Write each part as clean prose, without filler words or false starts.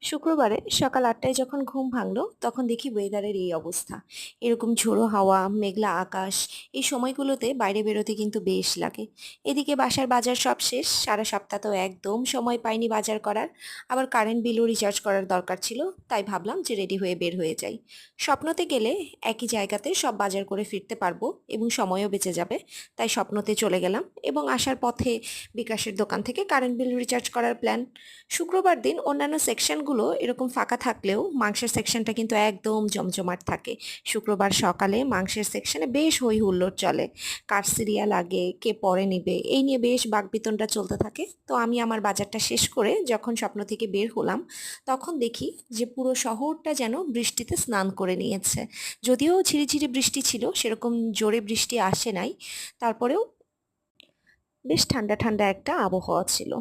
শুক্রবারে সকাল ৮টায় যখন ঘুম ভাঙলো তখন দেখি ওয়েদারের এই অবস্থা। এরকম ঝোড়ো হাওয়া, মেঘলা আকাশ, এই সময়গুলোতে বাইরে বেরোতে কিন্তু বেশ লাগে। এদিকে বাসার বাজার সব শেষ, সারা সপ্তাহ তো একদম সময় পাইনি বাজার করার। আবার কারেন্ট বিলও রিচার্জ করার দরকার ছিল, তাই ভাবলাম যে রেডি হয়ে বের হয়ে যাই। স্বপ্নতে গেলে একই জায়গাতে সব বাজার করে ফিরতে পারবো এবং সময়ও বেঁচে যাবে। তাই স্বপ্নতে চলে গেলাম এবং আসার পথে বিকাশের দোকান থেকে কারেন্ট বিল রিচার্জ করার প্ল্যান। শুক্রবার দিন অন্যান্য সেকশনগুলো এরকম ফাঁকা থাকলেও মাংসের সেকশনটা কিন্তু একদম জমজমাট থাকে। শুক্রবার সকালে মাংসের সেকশনে বেশ হই হুল্লোড় চলে। কার সিরিয়াল আগে, কে পরে নিবে, এই নিয়ে বেশ বাকবিতণ্ডা চলতে থাকে। তো আমি আমার বাজারটা শেষ করে যখন স্বপ্ন থেকে বের হলাম, তখন দেখি যে পুরো শহরটা যেন বৃষ্টিতে স্নান করে নিয়েছে। যদিও ঝিরিঝিরি বৃষ্টি ছিল, সেরকম জোরে বৃষ্টি আসে নাই, তারপরেও বেশ ঠান্ডা ঠান্ডা একটা আবহাওয়া ছিল।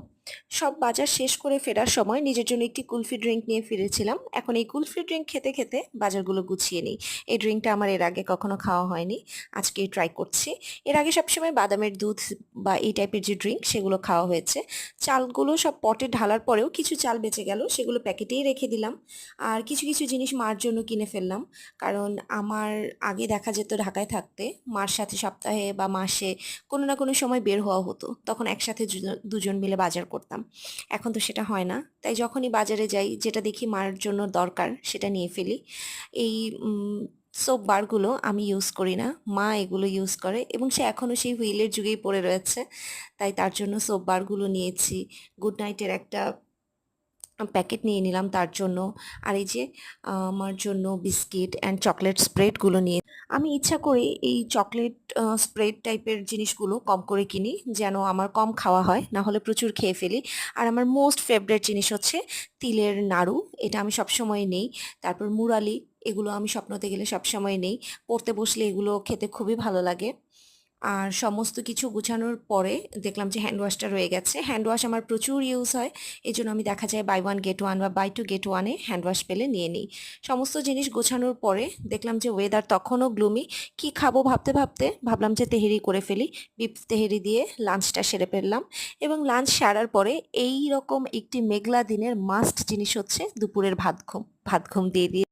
সব বাজার শেষ করে ফেরার সময় নিজের জন্য একটি কুলফি ড্রিঙ্ক নিয়ে ফিরেছিলাম। এখন এই কুলফি ড্রিঙ্ক খেতে খেতে বাজারগুলো গুছিয়ে নিই। এই ড্রিঙ্কটা আমার এর আগে কখনো খাওয়া হয়নি, আজকে ট্রাই করছি। এর আগে সবসময় বাদামের দুধ বা এই টাইপের যে ড্রিঙ্ক সেগুলো খাওয়া হয়েছে। চালগুলো সব পটে ঢালার পরেও কিছু চাল বেঁচে গেল, সেগুলো প্যাকেটেই রেখে দিলাম। আর কিছু কিছু জিনিস মার জন্য কিনে ফেললাম, কারণ আমার আগে দেখা যেত ঢাকায় থাকতে মার সাথে সপ্তাহে বা মাসে কোনো না কোনো সময় বের হওয়া হতো, তখন একসাথে দুজন মিলে বাজার করতাম। এখন তো সেটা হয় না, তাই যখনই বাজারে যাই যেটা দেখি মার জন্য দরকার সেটা নিয়ে ফেলি। এই সোপ বারগুলো আমি ইউজ করি না, মা এগুলো ইউজ করে এবং সে এখনও সেই হুইলের যুগেই পড়ে রয়েছে, তাই তার জন্য সোপ বারগুলো নিয়েছি। গুড নাইটের একটা প্যাকেট নিয়ে নিলাম তার জন্য। আর এই যে আমার জন্য বিস্কিট অ্যান্ড চকলেট স্প্রেডগুলো নিয়ে আমি ইচ্ছা করি এই চকলেট স্প্রেড টাইপের জিনিসগুলো কম করে কিনি, যেন আমার কম খাওয়া হয়, না হলে প্রচুর খেয়ে ফেলি। আর আমার মোস্ট ফেভারিট জিনিস হচ্ছে তিলের নাড়ু, এটা আমি সবসময় নেই। তারপর মুরালি, এগুলো আমি স্বপ্নতে গেলে সবসময় নেই। পড়তে বসলে এগুলো খেতে খুবই ভালো লাগে। আর সমস্ত কিছু গুছানোর পরে দেখলাম যে হ্যান্ড ওয়াশটা রয়ে গেছে। হ্যান্ড ওয়াশ আমার প্রচুর ইউজ হয়, এই জন্য আমি দেখা যায় বাই ওয়ান গেট ওয়ান বা বাই টু গেট ওয়ানে হ্যান্ড ওয়াশ পেলে নিয়ে নিই। সমস্ত জিনিস গোছানোর পরে দেখলাম যে ওয়েদার তখনও গ্লুমি। কি খাবো ভাবতে ভাবতে ভাবলাম যে তেহেরি করে ফেলি। বিফ তেহেরি দিয়ে লাঞ্চটা সেরে ফেললাম এবং লাঞ্চ সারার পরে এই রকম একটি মেঘলা দিনের মাস্ট জিনিস হচ্ছে দুপুরের ভাত ঘুম। ভাত ঘুম দিয়ে দিয়ে